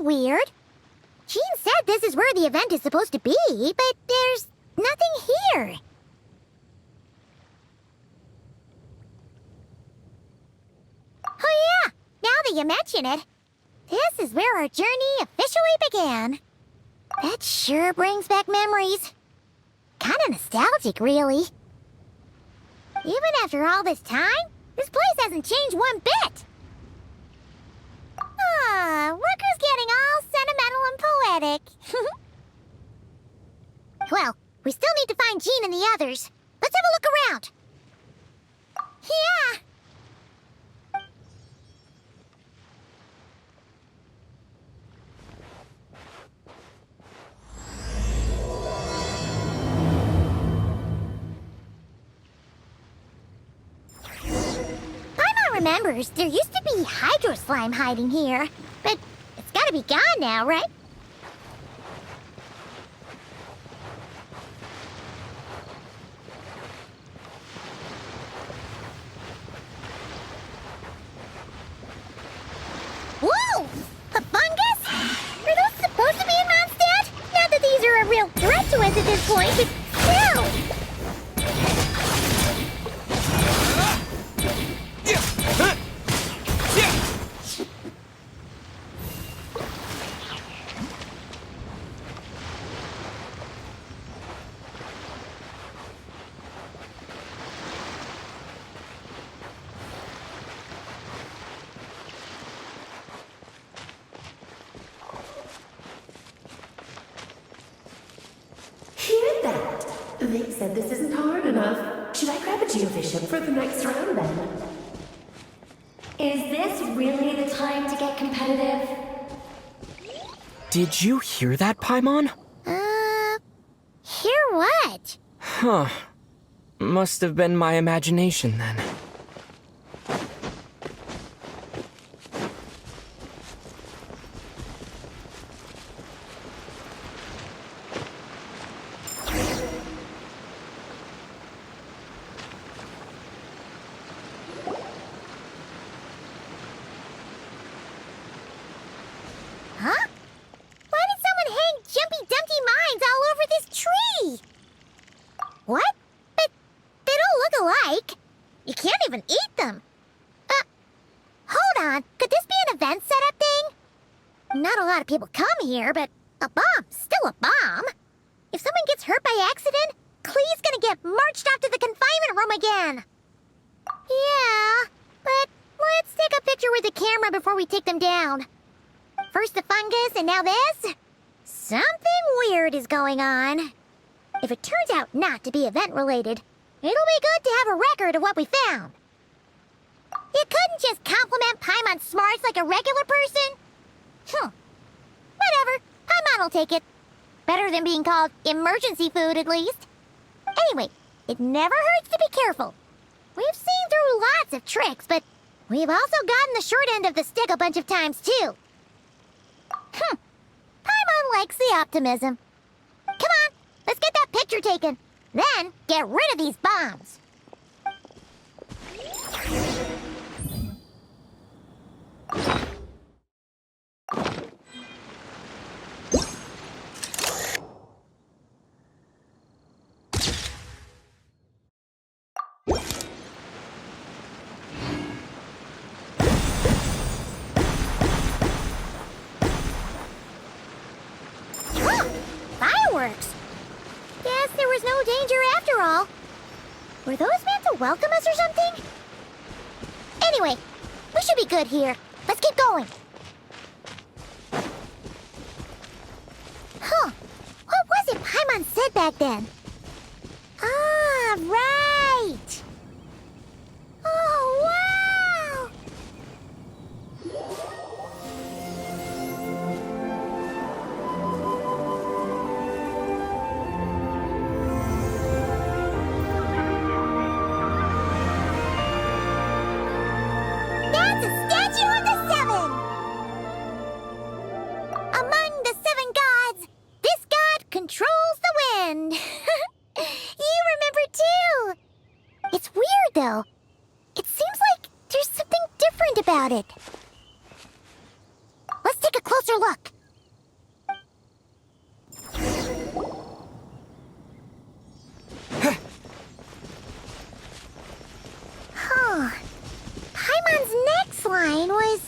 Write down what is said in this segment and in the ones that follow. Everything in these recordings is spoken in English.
weird. Jean said this is where the event is supposed to be, but there's nothing here. Oh yeah, now that you mention it, this is where our journey officially began. That sure brings back memories. Kinda nostalgic, really. Even after all this time, this place hasn't changed one bit. Look who's getting all sentimental and poetic. Well, we still need to find Jean and the others. Let's have a look around. Yeah. Remembers, there used to be hydro slime hiding here, but it's gotta be gone now, right? Whoa! A fungus? Are those supposed to be in Mondstadt? Not that these are a real threat to us at this point, but still! They said this isn't hard enough. Should I grab a geovision for the next round then? Is this really the time to get competitive? Did you hear that, Paimon? Hear what? Huh. Must have been my imagination then. Huh? Why did someone hang Jumpy Dumpty mines all over this tree? What? But they don't look alike. You can't even eat them. Hold on. Could this be an event setup thing? Not a lot of people come here, but a bomb's still a bomb. If someone gets hurt by accident, Clee's gonna get marched off to the confinement room again. Yeah, but let's take a picture with the camera before we take them down. First the fungus, and now this? Something weird is going on. If it turns out not to be event-related, it'll be good to have a record of what we found. You couldn't just compliment Paimon's smarts like a regular person? Whatever. Paimon will take it. Better than being called emergency food, at least. Anyway, it never hurts to be careful. We've seen through lots of tricks, but we've also gotten the short end of the stick a bunch of times, too. Paimon likes the optimism. Come on, let's get that picture taken. Then, get rid of these bombs. Fireworks! Guess there was no danger after all. Were those meant to welcome us or something? Anyway, we should be good here. Let's keep going. What was it Paimon said back then? Ah, right! Oh, wow! That's a statue of the seven! Among the seven gods, this god controls the wind. You remember too. It's weird though. It seems like there's something different about it. Let's take a closer look. is...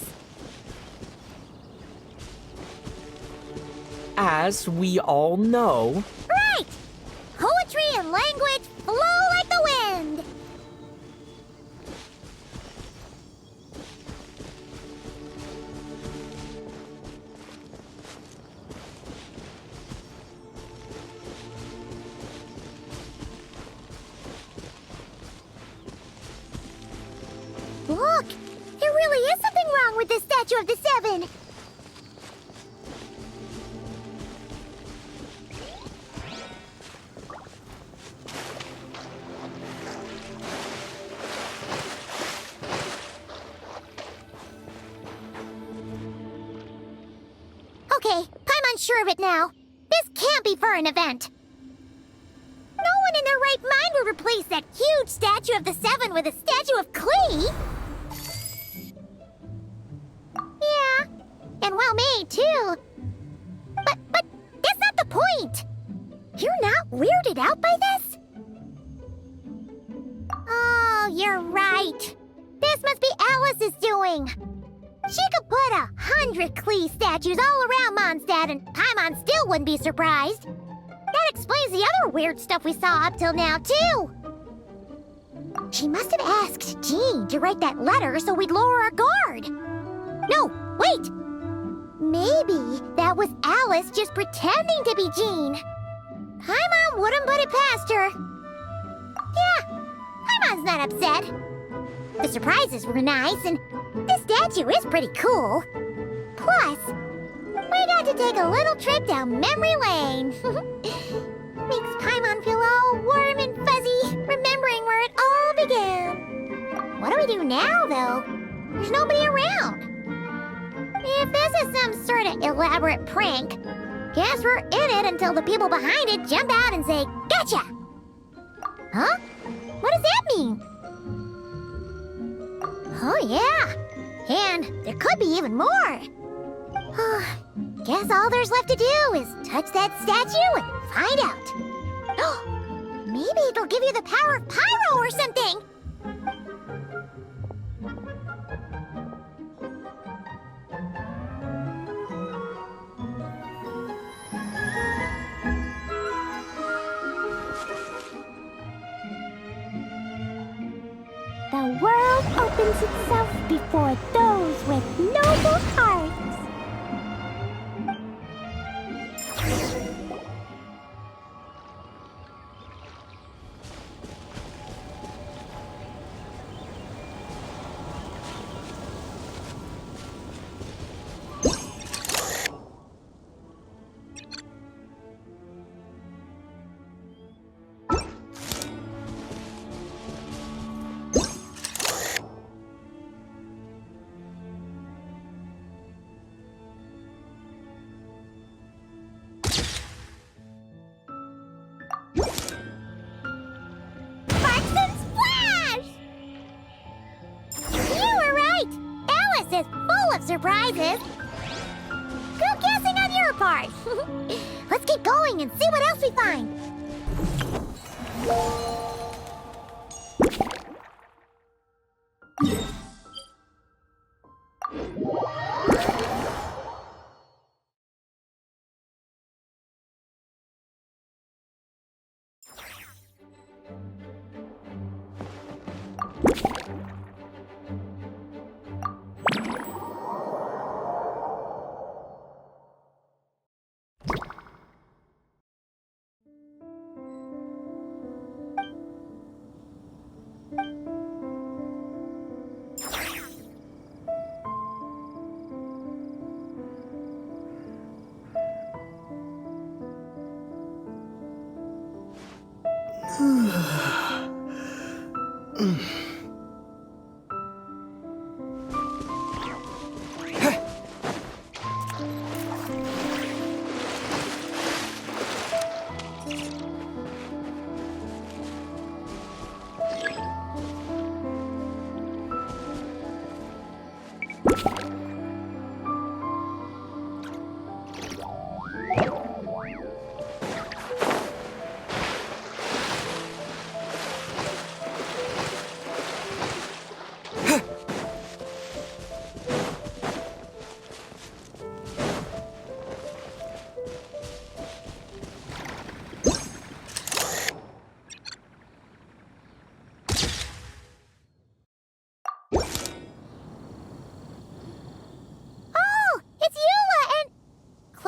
As we all know, Right! Poetry and language flow like the wind! Look! There really is something wrong with this statue of the Seven! Okay, Paimon's sure of it now. This can't be for an event. No one in their right mind would replace that huge statue of the Seven with a statue of Klee. Yeah, and well made too. But that's not the point. You're not weirded out by this? Oh, you're right. This must be Alice's doing. She could put 100 Klee statues all around Mondstadt and Paimon still wouldn't be surprised. That explains the other weird stuff we saw up till now, too. She must have asked Jean to write that letter so we'd lower our guard. No, wait! Maybe that was Alice just pretending to be Jean. Paimon wouldn't put it past her. Yeah, Paimon's not upset. The surprises were nice, and this statue is pretty cool. Plus, we got to take a little trip down memory lane. Makes Paimon feel all warm and fuzzy, remembering where it all began. What do we do now, though? There's nobody around. If this is some sort of elaborate prank, guess we're in it until the people behind it jump out and say, "Gotcha!" Huh? What does that mean? Oh, yeah. And there could be even more. Guess all there's left to do is touch that statue and find out. Maybe it'll give you the power of pyro or something. The world opens itself before those with noble hearts. Surprises. Good guessing on your part. Let's keep going and see what else we find.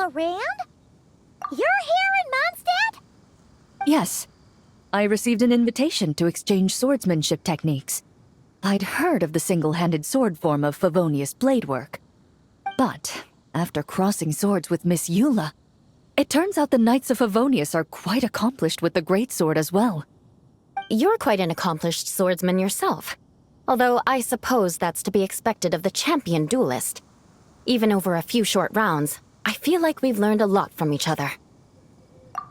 around? You're here in Mondstadt? Yes. I received an invitation to exchange swordsmanship techniques. I'd heard of the single-handed sword form of Favonius blade work. But, after crossing swords with Miss Eula, it turns out the Knights of Favonius are quite accomplished with the greatsword as well. You're quite an accomplished swordsman yourself. Although I suppose that's to be expected of the champion duelist. Even over a few short rounds, I feel like we've learned a lot from each other. For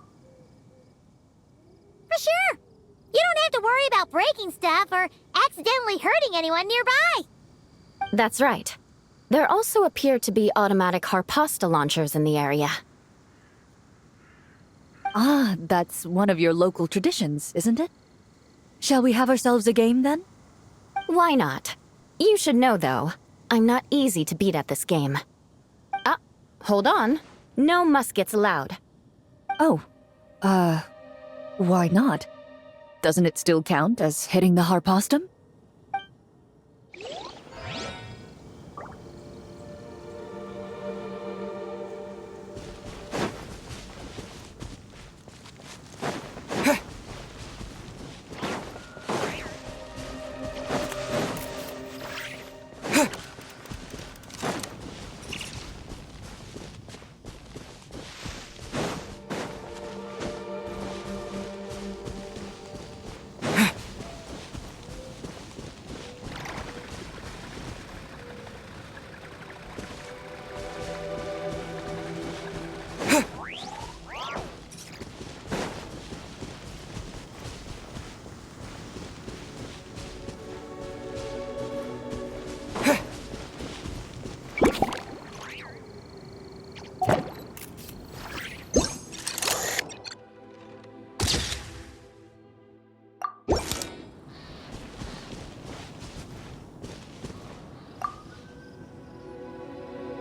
sure. You don't have to worry about breaking stuff or accidentally hurting anyone nearby. That's right. There also appear to be automatic harpasta launchers in the area. Ah, that's one of your local traditions, isn't it? Shall we have ourselves a game, then? Why not? You should know, though, I'm not easy to beat at this game. Ah, hold on. No muskets allowed. Oh, why not? Doesn't it still count as hitting the harpastum?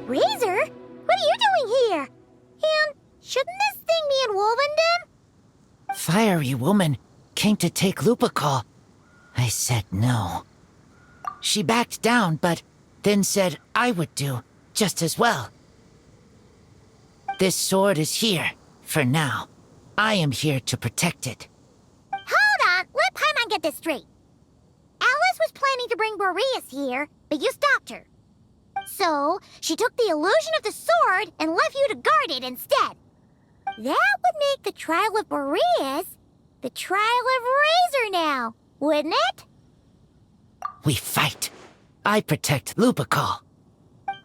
Razor? What are you doing here? And shouldn't this thing be in Wolvenden? Fiery woman came to take Lupacol. I said no. She backed down, but then said I would do just as well. This sword is here, for now. I am here to protect it. Hold on, let Paimon get this straight. Alice was planning to bring Boreas here, but you stopped her. So, she took the illusion of the sword and left you to guard it instead. That would make the trial of Boreas the trial of Razor now, wouldn't it? We fight. I protect Lupacol.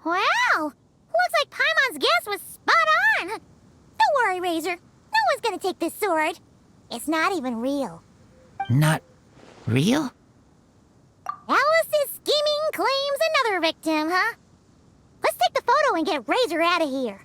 Wow! Looks like Paimon's guess was spot on. Don't worry, Razor. No one's gonna take this sword. It's not even real. Not real? Alice's scheming claims another victim, huh? Let's take the photo and get Razor out of here.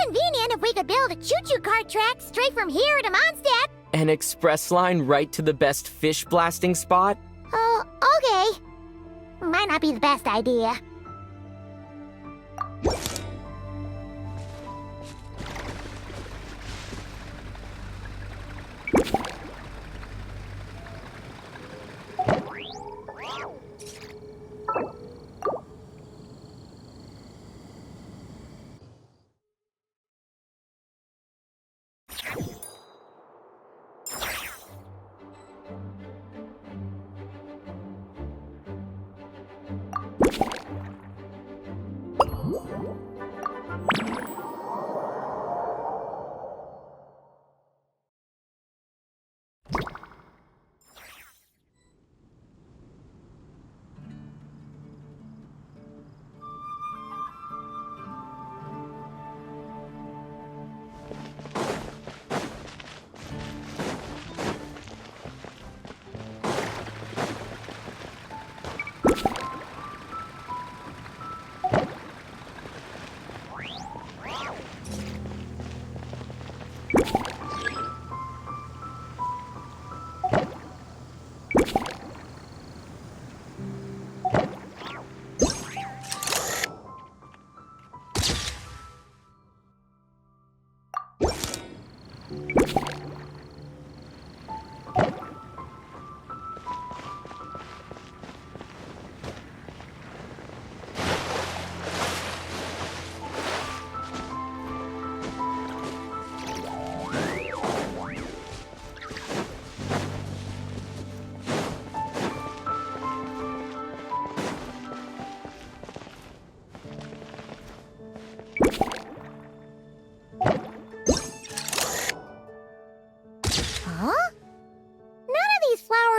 Convenient if we could build a choo-choo cart track straight from here to Mondstadt. An express line right to the best fish blasting spot? Oh, okay. Might not be the best idea.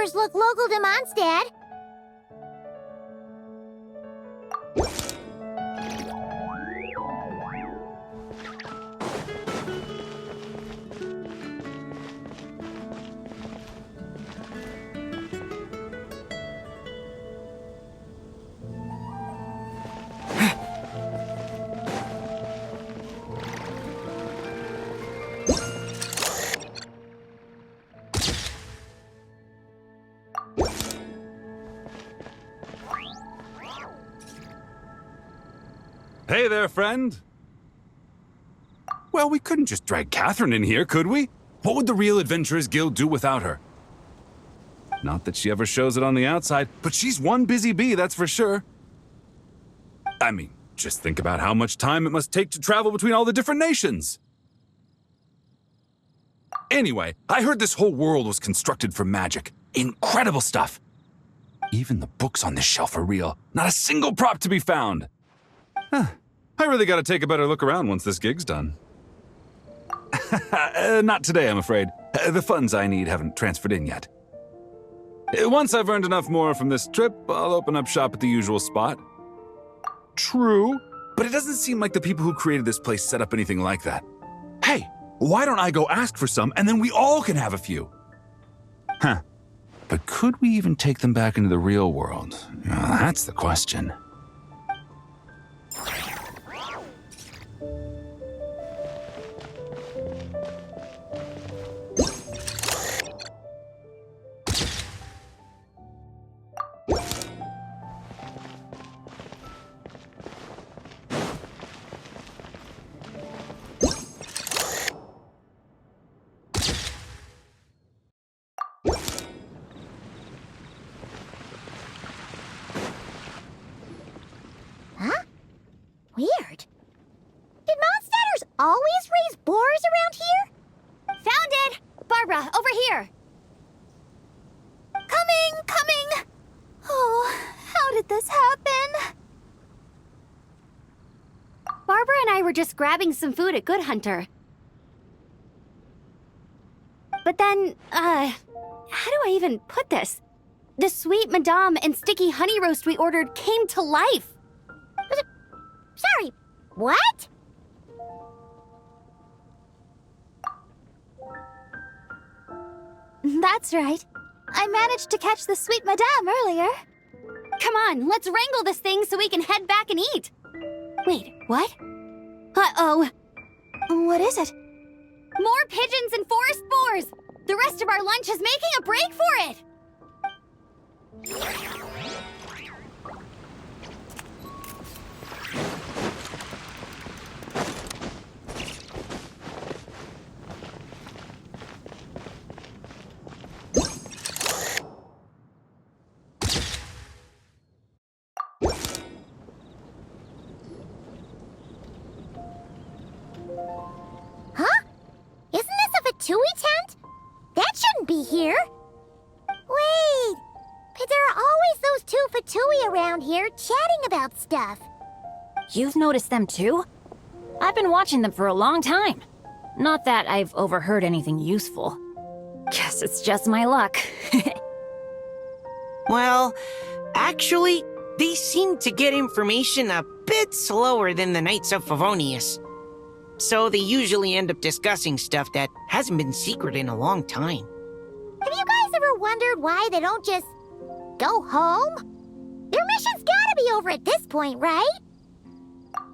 adventures look local to Mondstadt. Hey there, friend. Well, we couldn't just drag Catherine in here, could we? What would the Real Adventurers Guild do without her? Not that she ever shows it on the outside, but she's one busy bee, that's for sure. I mean, just think about how much time it must take to travel between all the different nations. Anyway, I heard this whole world was constructed from magic. Incredible stuff. Even the books on this shelf are real. Not a single prop to be found. I really gotta take a better look around once this gig's done. Not today, I'm afraid. The funds I need haven't transferred in yet. Once I've earned enough more from this trip, I'll open up shop at the usual spot. True, but it doesn't seem like the people who created this place set up anything like that. Hey, why don't I go ask for some, and then we all can have a few? Huh. But could we even take them back into the real world? That's the question. Weird. Did Mondstatters always raise boars around here? Found it! Barbara, over here! Coming! Oh, how did this happen? Barbara and I were just grabbing some food at Good Hunter. But then, how do I even put this? The sweet madame and sticky honey roast we ordered came to life. Sorry, what? That's right. I managed to catch the sweet madame earlier. Come on, let's wrangle this thing so we can head back and eat. Wait, what? Uh-oh. What is it? More pigeons and forest boars! The rest of our lunch is making a break for it! Huh? Isn't this a Fatui tent? That shouldn't be here. Wait, but there are always those two Fatui around here chatting about stuff. You've noticed them too? I've been watching them for a long time. Not that I've overheard anything useful. Guess it's just my luck. Well, actually, they seem to get information a bit slower than the Knights of Favonius. So they usually end up discussing stuff that hasn't been secret in a long time. Have you guys ever wondered why they don't just go home? Their mission's gotta be over at this point, right?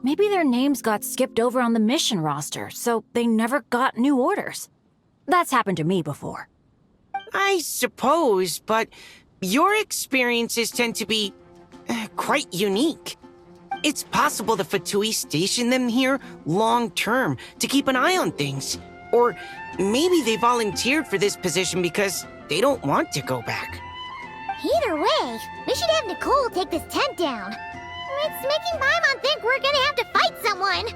Maybe their names got skipped over on the mission roster, so they never got new orders. That's happened to me before. I suppose, but your experiences tend to be quite unique. It's possible the Fatui station them here long-term to keep an eye on things. Or maybe they volunteered for this position because they don't want to go back. Either way, we should have Nicole take this tent down. It's making Paimon think we're gonna have to fight someone.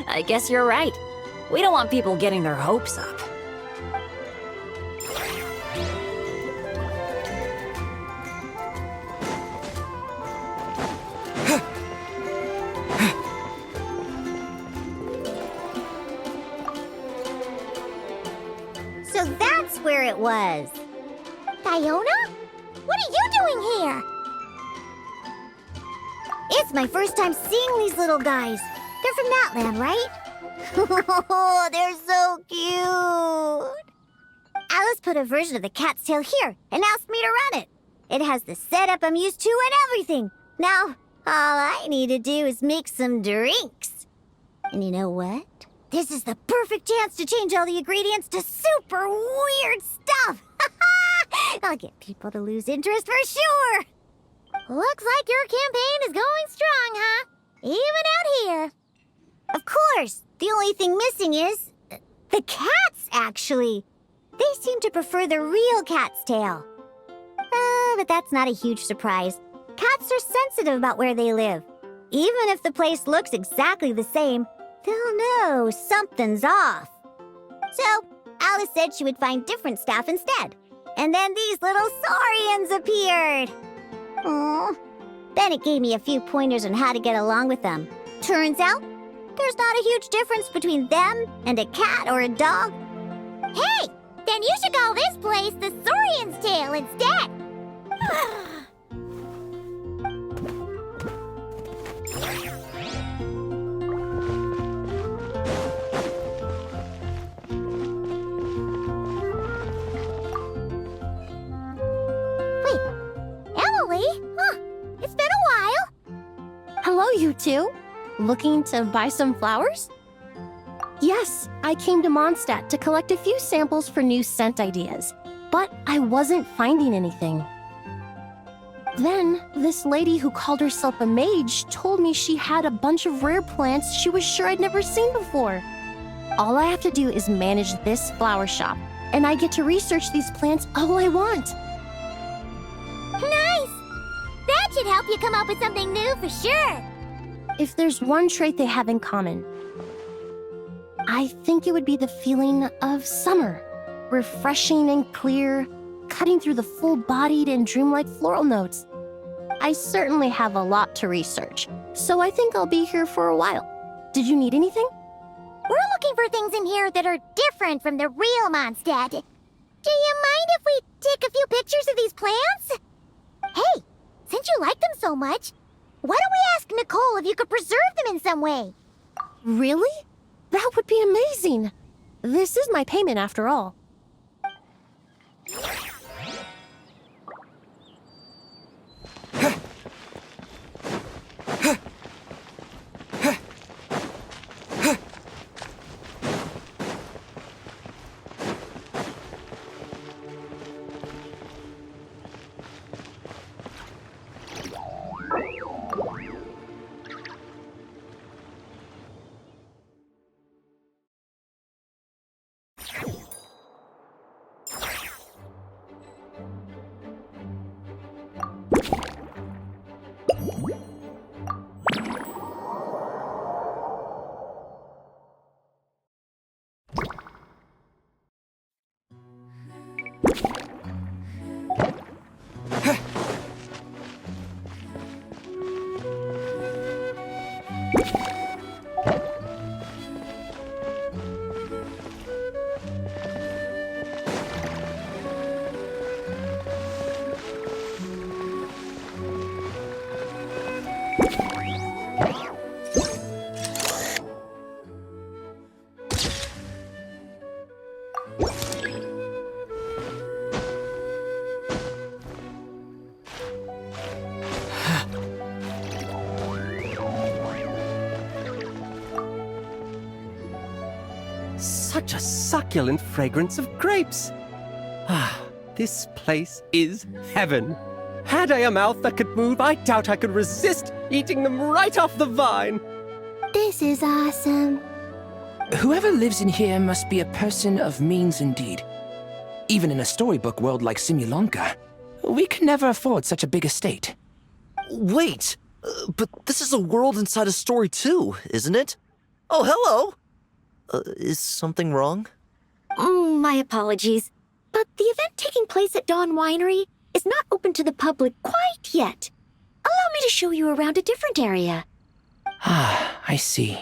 I guess you're right. We don't want people getting their hopes up. that's where it was. Fiona? What are you doing here? It's my first time seeing these little guys. They're from that land, right? Oh, they're so cute. Alice put a version of the cat's tail here and asked me to run it. It has the setup I'm used to and everything. Now, all I need to do is make some drinks. And you know what? This is the perfect chance to change all the ingredients to super weird stuff. I'll get people to lose interest for sure. Looks like your campaign is going strong, huh? Even out here. Of course. The only thing missing is the cats, actually. They seem to prefer the real cat's tail. But that's not a huge surprise. Cats are sensitive about where they live. Even if the place looks exactly the same, they'll know something's off. So, Alice said she would find different staff instead. And then these little saurians appeared. Aww. Then it gave me a few pointers on how to get along with them. Turns out, there's not a huge difference between them and a cat or a dog. Hey! Then you should call this place the Saurian's Tail instead. Wait, Emily? Huh, it's been a while. Hello, you two. Looking to buy some flowers? Yes, I came to Mondstadt to collect a few samples for new scent ideas, but I wasn't finding anything. Then, this lady who called herself a mage told me she had a bunch of rare plants she was sure I'd never seen before. All I have to do is manage this flower shop, and I get to research these plants all I want. Nice! That should help you come up with something new for sure. If there's one trait they have in common, I think it would be the feeling of summer. Refreshing and clear, cutting through the full-bodied and dreamlike floral notes. I certainly have a lot to research, so I think I'll be here for a while. Did you need anything? We're looking for things in here that are different from the real Mondstadt. Do you mind if we take a few pictures of these plants? Hey, since you like them so much, why don't we ask Nicole if you could preserve them in some way? Really? That would be amazing. This is my payment after all. Such a succulent fragrance of grapes. Ah, this place is heaven. Had I a mouth that could move, I doubt I could resist eating them right off the vine. This is awesome. Whoever lives in here must be a person of means indeed. Even in a storybook world like Simulonka, we can never afford such a big estate. Wait, but this is a world inside a story too, isn't it? Oh, hello! Is something wrong? My apologies, but the event taking place at Dawn Winery is not open to the public quite yet. Allow me to show you around a different area. Ah, I see.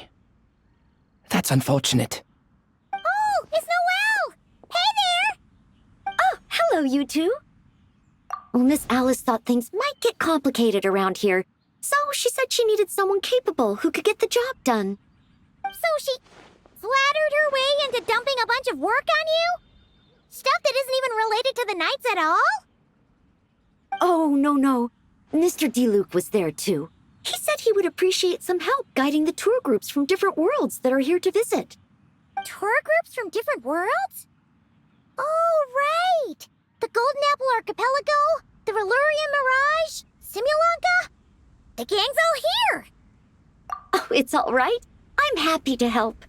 That's unfortunate. Oh, it's Noelle! Hey there! Hello, you two. Well, Miss Alice thought things might get complicated around here, so she said she needed someone capable who could get the job done. So she flattered her way into dumping a bunch of work on you? Stuff that isn't even related to the Knights at all? Oh, no. Mr. D-Luke was there, too. He said he would appreciate some help guiding the tour groups from different worlds that are here to visit. Tour groups from different worlds? Oh, right! The Golden Apple Archipelago, the Valurian Mirage, Simulonka. The gang's all here! Oh, it's all right. I'm happy to help.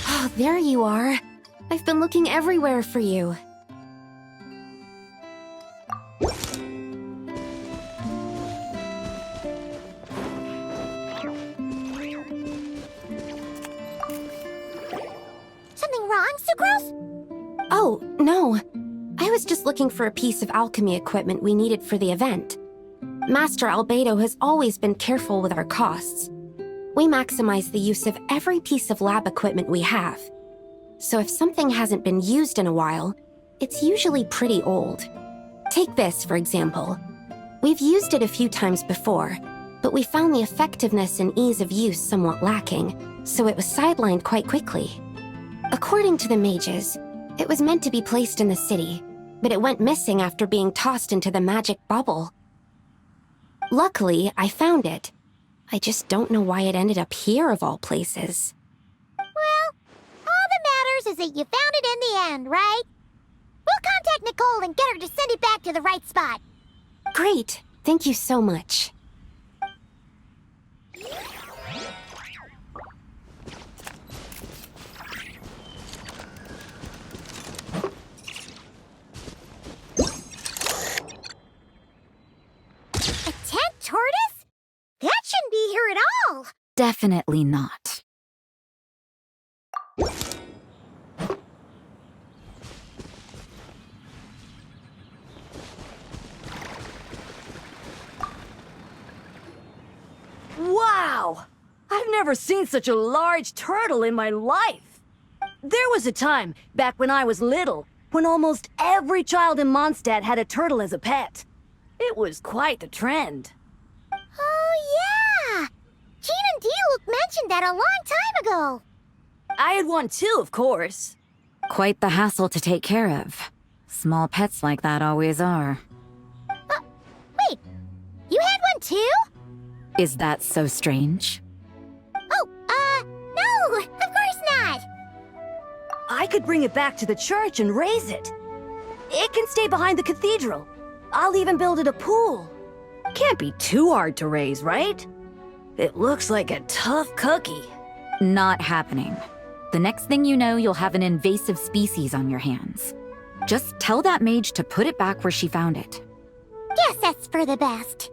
Oh, there you are. I've been looking everywhere for you. Something wrong, Sucrose? Oh, no. I was just looking for a piece of alchemy equipment we needed for the event. Master Albedo has always been careful with our costs. We maximize the use of every piece of lab equipment we have. So if something hasn't been used in a while, it's usually pretty old. Take this, for example. We've used it a few times before, but we found the effectiveness and ease of use somewhat lacking, so it was sidelined quite quickly. According to the mages, it was meant to be placed in the city, but it went missing after being tossed into the magic bubble. Luckily, I found it. I just don't know why it ended up here of all places. Well, all that matters is that you found it in the end, right? We'll contact Nicole and get her to send it back to the right spot. Great. Thank you so much. A tent tortoise? That shouldn't be here at all. Definitely not. Wow! I've never seen such a large turtle in my life. There was a time, back when I was little, when almost every child in Mondstadt had a turtle as a pet. It was quite the trend. Oh, yeah! Jean and D-Luke mentioned that a long time ago. I had one too, of course. Quite the hassle to take care of. Small pets like that always are. Wait, you had one too? Is that so strange? Oh, no, of course not. I could bring it back to the church and raise it. It can stay behind the cathedral. I'll even build it a pool. Can't be too hard to raise, right? It looks like a tough cookie. Not happening. The next thing you know, you'll have an invasive species on your hands. Just tell that mage to put it back where she found it. Guess that's for the best.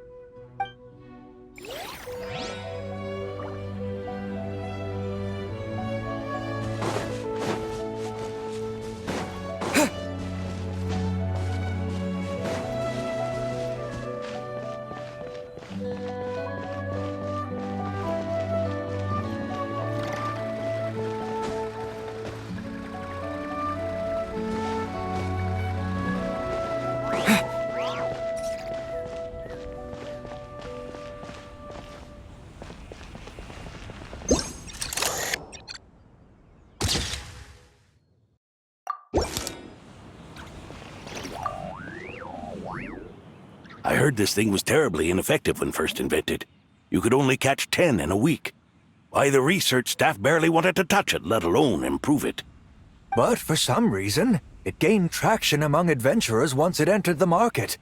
I heard this thing was terribly ineffective when first invented. You could only catch 10 in a week. Why, the research staff barely wanted to touch it, let alone improve it. But for some reason, it gained traction among adventurers once it entered the market.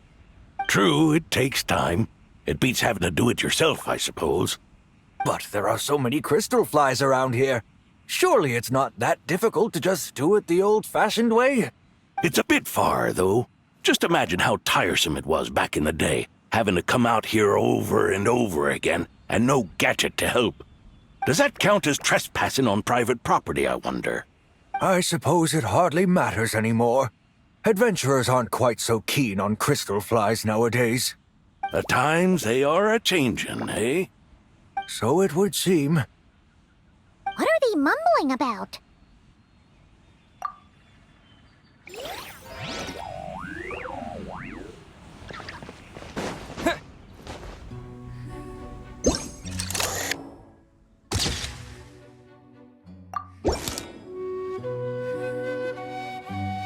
True, it takes time. It beats having to do it yourself, I suppose. But there are so many crystal flies around here. Surely it's not that difficult to just do it the old-fashioned way? It's a bit far, though. Just imagine how tiresome it was back in the day, having to come out here over and over again, and no gadget to help. Does that count as trespassing on private property, I wonder? I suppose it hardly matters anymore. Adventurers aren't quite so keen on crystal flies nowadays. At times they are a-changin', eh? So it would seem. What are they mumbling about?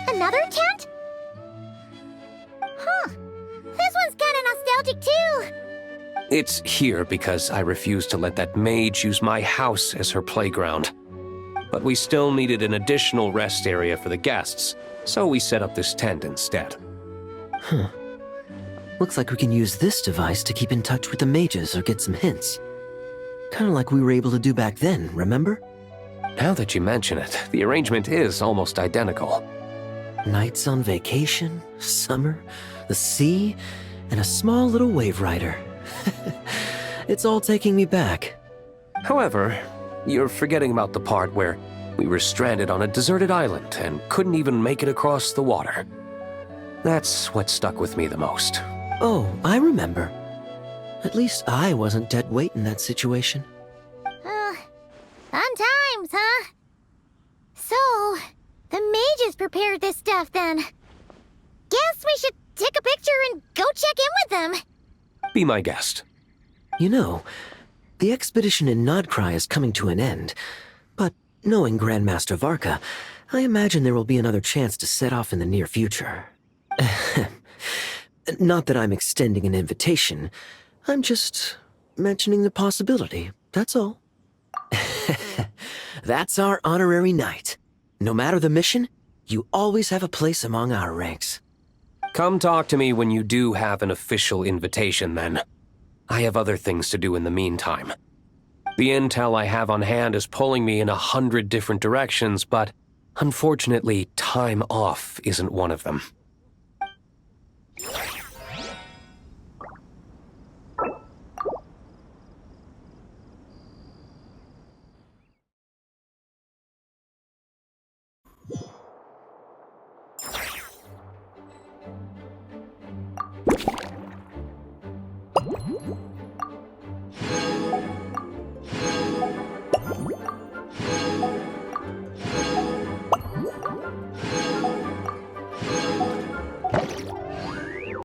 Another tent? Huh. This one's kinda nostalgic too. It's here because I refused to let that mage use my house as her playground. But we still needed an additional rest area for the guests, so we set up this tent instead. Huh. Looks like we can use this device to keep in touch with the mages or get some hints. Kinda like we were able to do back then, remember? Now that you mention it, the arrangement is almost identical. Nights on vacation, summer, the sea, and a small little wave rider. It's all taking me back. However, you're forgetting about the part where we were stranded on a deserted island and couldn't even make it across the water. That's what stuck with me the most. Oh, I remember. At least I wasn't dead weight in that situation. Fun times, huh? So, the mages prepared this stuff then. Guess we should take a picture and go check in with them. Be my guest. You know, the expedition in Nodcry is coming to an end, but knowing Grandmaster Varka, I imagine there will be another chance to set off in the near future. Not that I'm extending an invitation, I'm just mentioning the possibility, that's all. That's our honorary knight. No matter the mission, you always have a place among our ranks. Come talk to me when you do have an official invitation, then. I have other things to do in the meantime. The intel I have on hand is pulling me in 100 different directions, but unfortunately, time off isn't one of them.